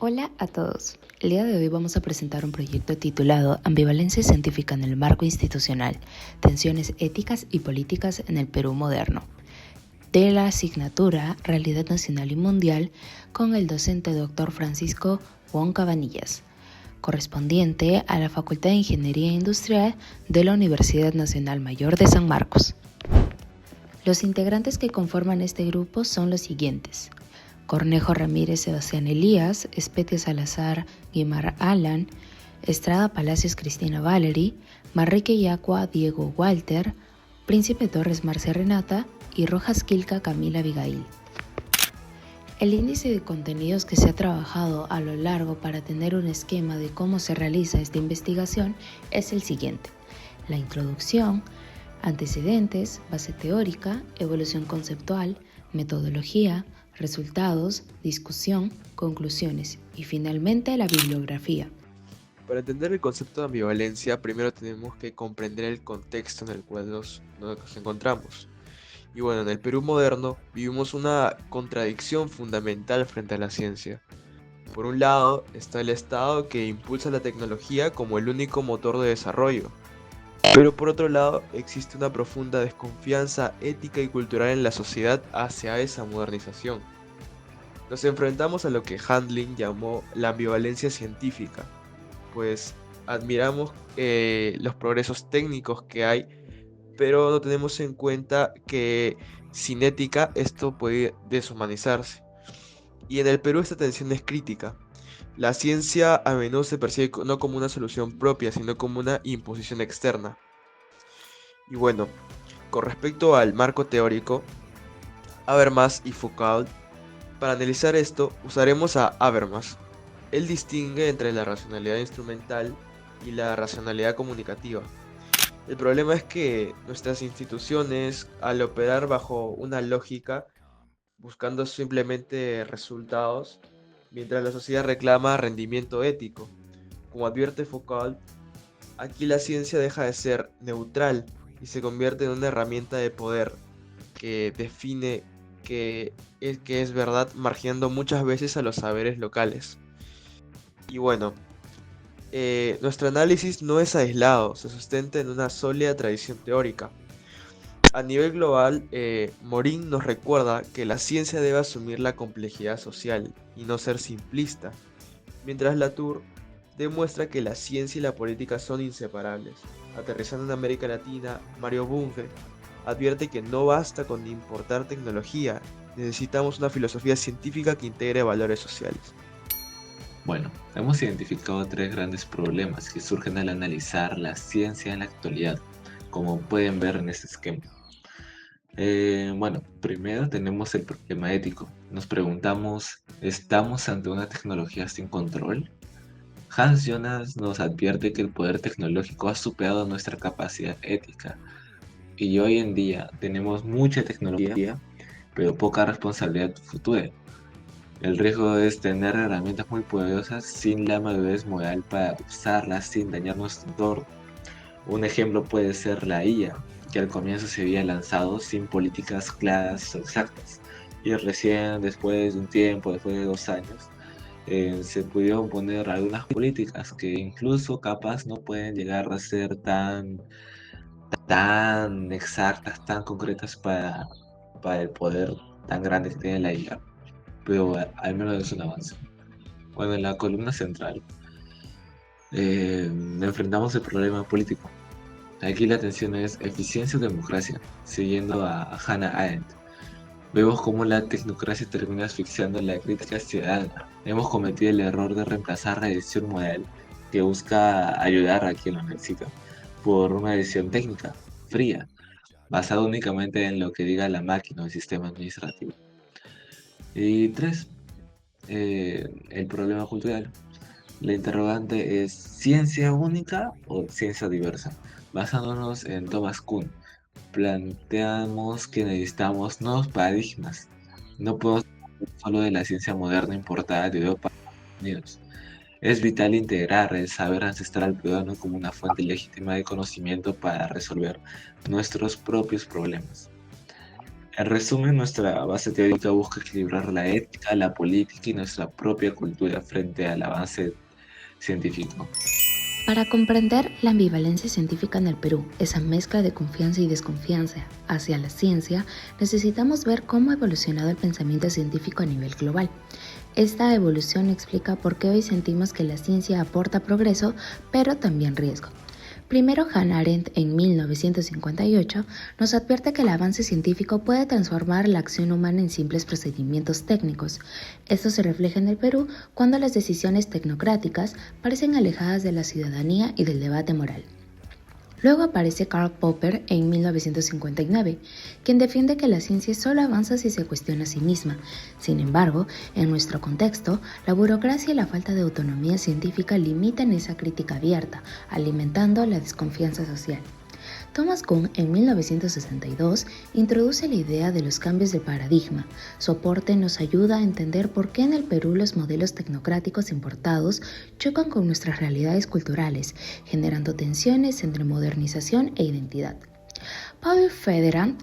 Hola a todos. El día de hoy vamos a presentar un proyecto titulado Ambivalencia científica en el marco institucional, tensiones éticas y políticas en el Perú moderno, de la asignatura Realidad Nacional y Mundial con el docente Dr. Francisco Wong Cabanillas, correspondiente a la Facultad de Ingeniería Industrial de la Universidad Nacional Mayor de San Marcos. Los integrantes que conforman este grupo son los siguientes: Cornejo Ramírez Sebastián Elías, Espetia Salazar Guimar Alan, Estrada Palacios Cristina Valery, Marrique Yacua Diego Walter, Príncipe Torres Marcia Renata y Rojas Quilca Camila Abigail. El índice de contenidos que se ha trabajado a lo largo para tener un esquema de cómo se realiza esta investigación es el siguiente: la introducción, antecedentes, base teórica, evolución conceptual, metodología, resultados, discusión, conclusiones y finalmente la bibliografía. Para entender el concepto de ambivalencia, primero tenemos que comprender el contexto en el cual nos encontramos. Y bueno, en el Perú moderno vivimos una contradicción fundamental frente a la ciencia. Por un lado está el Estado que impulsa la tecnología como el único motor de desarrollo. Pero por otro lado existe una profunda desconfianza ética y cultural en la sociedad hacia esa modernización. Nos enfrentamos a lo que Handling llamó la ambivalencia científica, pues admiramos los progresos técnicos que hay, pero no tenemos en cuenta que sin ética esto puede deshumanizarse. Y en el Perú esta tensión es crítica. La ciencia a menudo se percibe no como una solución propia, sino como una imposición externa. Y bueno, con respecto al marco teórico, Habermas y Foucault, para analizar esto usaremos a Habermas. Él distingue entre la racionalidad instrumental y la racionalidad comunicativa. El problema es que nuestras instituciones, al operar bajo una lógica, buscando simplemente resultados, mientras la sociedad reclama rendimiento ético. Como advierte Foucault, aquí la ciencia deja de ser neutral y se convierte en una herramienta de poder que define qué es verdad, marginando muchas veces a los saberes locales. Y bueno, nuestro análisis no es aislado, se sustenta en una sólida tradición teórica. A nivel global, Morin nos recuerda que la ciencia debe asumir la complejidad social y no ser simplista, mientras Latour demuestra que la ciencia y la política son inseparables. Aterrizando en América Latina, Mario Bunge advierte que no basta con importar tecnología, necesitamos una filosofía científica que integre valores sociales. Bueno, hemos identificado tres grandes problemas que surgen al analizar la ciencia en la actualidad, como pueden ver en este esquema. Bueno, primero tenemos el problema ético. Nos preguntamos, ¿estamos ante una tecnología sin control? Hans Jonas nos advierte que el poder tecnológico ha superado nuestra capacidad ética y hoy en día tenemos mucha tecnología, pero poca responsabilidad futura. El riesgo es tener herramientas muy poderosas sin la madurez moral para usarlas sin dañar nuestro entorno. Un ejemplo puede ser la IA, que al comienzo se había lanzado sin políticas claras o exactas, y recién después de un tiempo, después de 2 años, se pudieron poner algunas políticas que incluso capaz no pueden llegar a ser tan exactas, tan concretas para el poder tan grande que tiene la IA, pero al menos es un avance. Bueno, en la columna central enfrentamos el problema político. Aquí la tensión es eficiencia o democracia, siguiendo a Hannah Arendt. Vemos cómo la tecnocracia termina asfixiando la crítica ciudadana. Hemos cometido el error de reemplazar la decisión moral que busca ayudar a quien lo necesita por una decisión técnica, fría, basada únicamente en lo que diga la máquina o el sistema administrativo. Y tres, el problema cultural. La interrogante es ¿ciencia única o ciencia diversa? Basándonos en Thomas Kuhn, planteamos que necesitamos nuevos paradigmas. No podemos hablar solo de la ciencia moderna importada de Europa y Estados Unidos. Es vital integrar el saber ancestral peruano como una fuente legítima de conocimiento para resolver nuestros propios problemas. En resumen, nuestra base teórica busca equilibrar la ética, la política y nuestra propia cultura frente al avance científico. Para comprender la ambivalencia científica en el Perú, esa mezcla de confianza y desconfianza hacia la ciencia, necesitamos ver cómo ha evolucionado el pensamiento científico a nivel global. Esta evolución explica por qué hoy sentimos que la ciencia aporta progreso, pero también riesgo. Primero, Hannah Arendt, en 1958, nos advierte que el avance científico puede transformar la acción humana en simples procedimientos técnicos. Esto se refleja en el Perú cuando las decisiones tecnocráticas parecen alejadas de la ciudadanía y del debate moral. Luego aparece Karl Popper en 1959, quien defiende que la ciencia solo avanza si se cuestiona a sí misma. Sin embargo, en nuestro contexto, la burocracia y la falta de autonomía científica limitan esa crítica abierta, alimentando la desconfianza social. Thomas Kuhn, en 1962, introduce la idea de los cambios de paradigma. Su aporte nos ayuda a entender por qué en el Perú los modelos tecnocráticos importados chocan con nuestras realidades culturales, generando tensiones entre modernización e identidad. Paul Federer,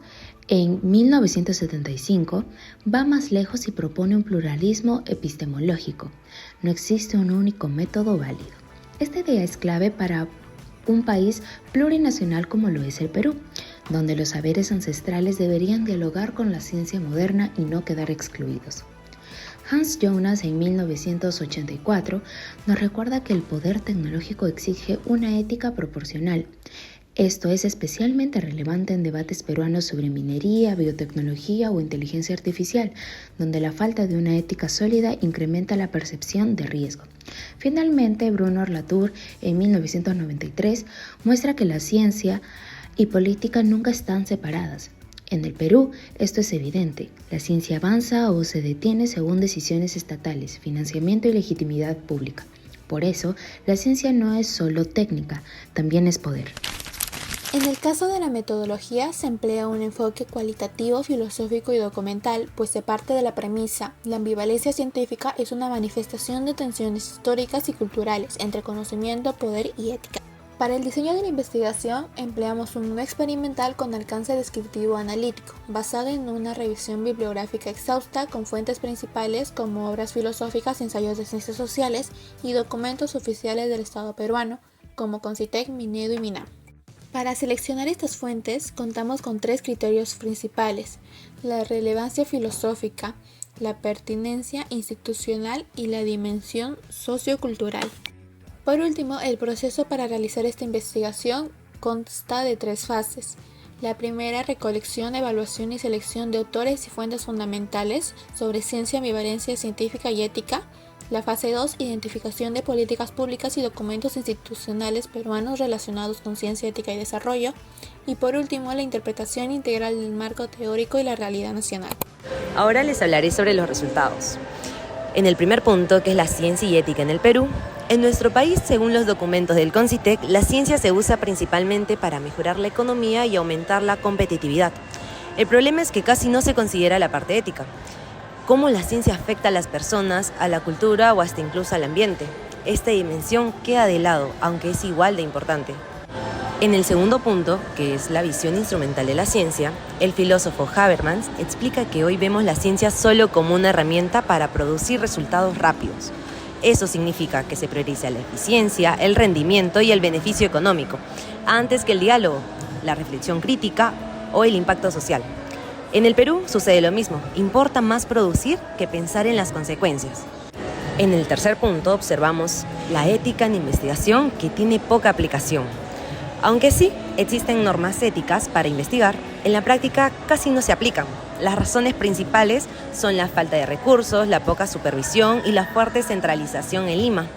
en 1975, va más lejos y propone un pluralismo epistemológico. No existe un único método válido. Esta idea es clave para un país plurinacional como lo es el Perú, donde los saberes ancestrales deberían dialogar con la ciencia moderna y no quedar excluidos. Hans Jonas, en 1984, nos recuerda que el poder tecnológico exige una ética proporcional. Esto es especialmente relevante en debates peruanos sobre minería, biotecnología o inteligencia artificial, donde la falta de una ética sólida incrementa la percepción de riesgo. Finalmente, Bruno Latour, en 1993, muestra que la ciencia y política nunca están separadas. En el Perú, esto es evidente. La ciencia avanza o se detiene según decisiones estatales, financiamiento y legitimidad pública. Por eso, la ciencia no es solo técnica, también es poder. En el caso de la metodología se emplea un enfoque cualitativo, filosófico y documental, pues se parte de la premisa: la ambivalencia científica es una manifestación de tensiones históricas y culturales entre conocimiento, poder y ética. Para el diseño de la investigación empleamos un modo experimental con alcance descriptivo analítico, basado en una revisión bibliográfica exhausta con fuentes principales como obras filosóficas, ensayos de ciencias sociales y documentos oficiales del Estado peruano, como Concitec, Minedu y Minam. Para seleccionar estas fuentes contamos con 3 criterios principales: la relevancia filosófica, la pertinencia institucional y la dimensión sociocultural. Por último, el proceso para realizar esta investigación consta de 3 fases. La primera, recolección, evaluación y selección de autores y fuentes fundamentales sobre ciencia, ambivalencia científica y ética. La fase 2, identificación de políticas públicas y documentos institucionales peruanos relacionados con ciencia, ética y desarrollo. Y por último, la interpretación integral del marco teórico y la realidad nacional. Ahora les hablaré sobre los resultados. En el primer punto, que es la ciencia y ética en el Perú, en nuestro país, según los documentos del Concitec, la ciencia se usa principalmente para mejorar la economía y aumentar la competitividad. El problema es que casi no se considera la parte ética. Cómo la ciencia afecta a las personas, a la cultura o hasta incluso al ambiente. Esta dimensión queda de lado, aunque es igual de importante. En el segundo punto, que es la visión instrumental de la ciencia, el filósofo Habermas explica que hoy vemos la ciencia solo como una herramienta para producir resultados rápidos. Eso significa que se prioriza la eficiencia, el rendimiento y el beneficio económico, antes que el diálogo, la reflexión crítica o el impacto social. En el Perú sucede lo mismo, importa más producir que pensar en las consecuencias. En el tercer punto observamos la ética en investigación, que tiene poca aplicación. Aunque sí existen normas éticas para investigar, en la práctica casi no se aplican. Las razones principales son la falta de recursos, la poca supervisión y la fuerte centralización en Lima.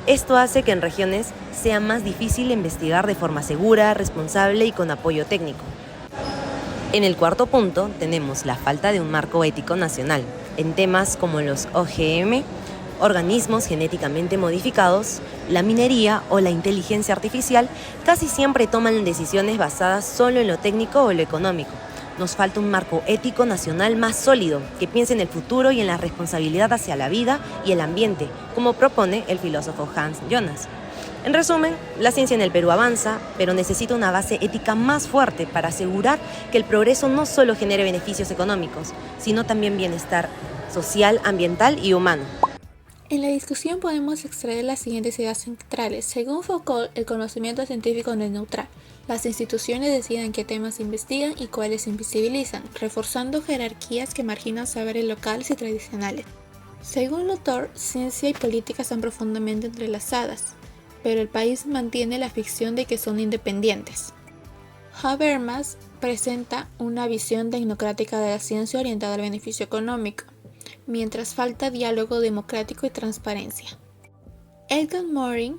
Esto hace que en regiones sea más difícil investigar de forma segura, responsable y con apoyo técnico. En el cuarto punto tenemos la falta de un marco ético nacional en temas como los OGM, organismos genéticamente modificados, la minería o la inteligencia artificial. Casi siempre toman decisiones basadas solo en lo técnico o lo económico. Nos falta un marco ético nacional más sólido, que piense en el futuro y en la responsabilidad hacia la vida y el ambiente, como propone el filósofo Hans Jonas. En resumen, la ciencia en el Perú avanza, pero necesita una base ética más fuerte para asegurar que el progreso no solo genere beneficios económicos, sino también bienestar social, ambiental y humano. En la discusión podemos extraer las siguientes ideas centrales. Según Foucault, el conocimiento científico no es neutral. Las instituciones deciden qué temas investigan y cuáles se invisibilizan, reforzando jerarquías que marginan saberes locales y tradicionales. Según Latour, ciencia y política están profundamente entrelazadas, pero el país mantiene la ficción de que son independientes. Habermas presenta una visión tecnocrática de la ciencia orientada al beneficio económico, mientras falta diálogo democrático y transparencia. Edgar Morin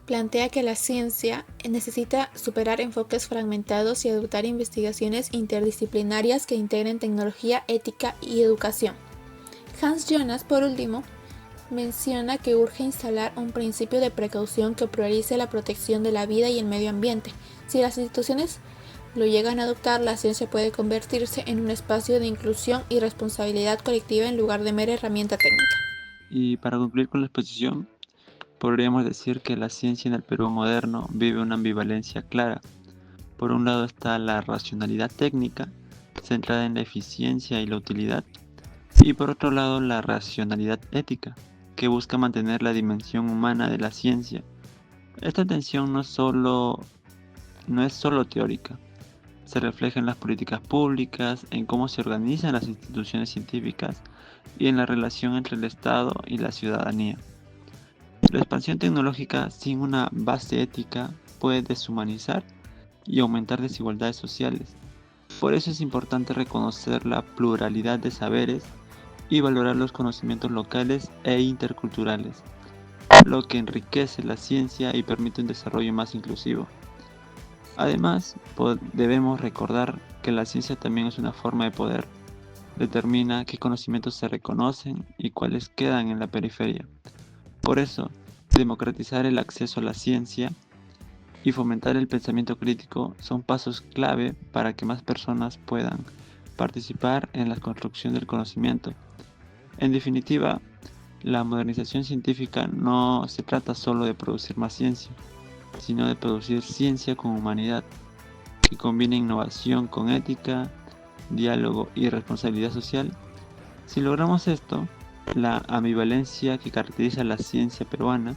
plantea que la ciencia necesita superar enfoques fragmentados y adoptar investigaciones interdisciplinarias que integren tecnología, ética y educación. Hans Jonas, por último, menciona que urge instalar un principio de precaución que priorice la protección de la vida y el medio ambiente. Si las instituciones lo llegan a adoptar, la ciencia puede convertirse en un espacio de inclusión y responsabilidad colectiva en lugar de mera herramienta técnica. Y para concluir con la exposición, podríamos decir que la ciencia en el Perú moderno vive una ambivalencia clara. Por un lado está la racionalidad técnica, centrada en la eficiencia y la utilidad, y por otro lado la racionalidad ética, que busca mantener la dimensión humana de la ciencia. Esta tensión no es solo teórica, se refleja en las políticas públicas, en cómo se organizan las instituciones científicas y en la relación entre el Estado y la ciudadanía. La expansión tecnológica sin una base ética puede deshumanizar y aumentar desigualdades sociales. Por eso es importante reconocer la pluralidad de saberes y valorar los conocimientos locales e interculturales, lo que enriquece la ciencia y permite un desarrollo más inclusivo. Además, debemos recordar que la ciencia también es una forma de poder. Determina qué conocimientos se reconocen y cuáles quedan en la periferia. Por eso, democratizar el acceso a la ciencia y fomentar el pensamiento crítico son pasos clave para que más personas puedan participar en la construcción del conocimiento. En definitiva, la modernización científica no se trata solo de producir más ciencia, sino de producir ciencia con humanidad, que combine innovación con ética, diálogo y responsabilidad social. Si logramos esto, la ambivalencia que caracteriza a la ciencia peruana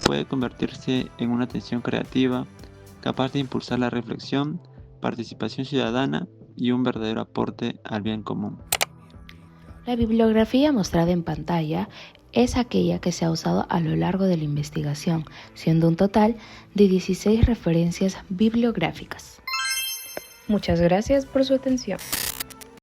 puede convertirse en una tensión creativa, capaz de impulsar la reflexión, participación ciudadana y un verdadero aporte al bien común. La bibliografía mostrada en pantalla es aquella que se ha usado a lo largo de la investigación, siendo un total de 16 referencias bibliográficas. Muchas gracias por su atención.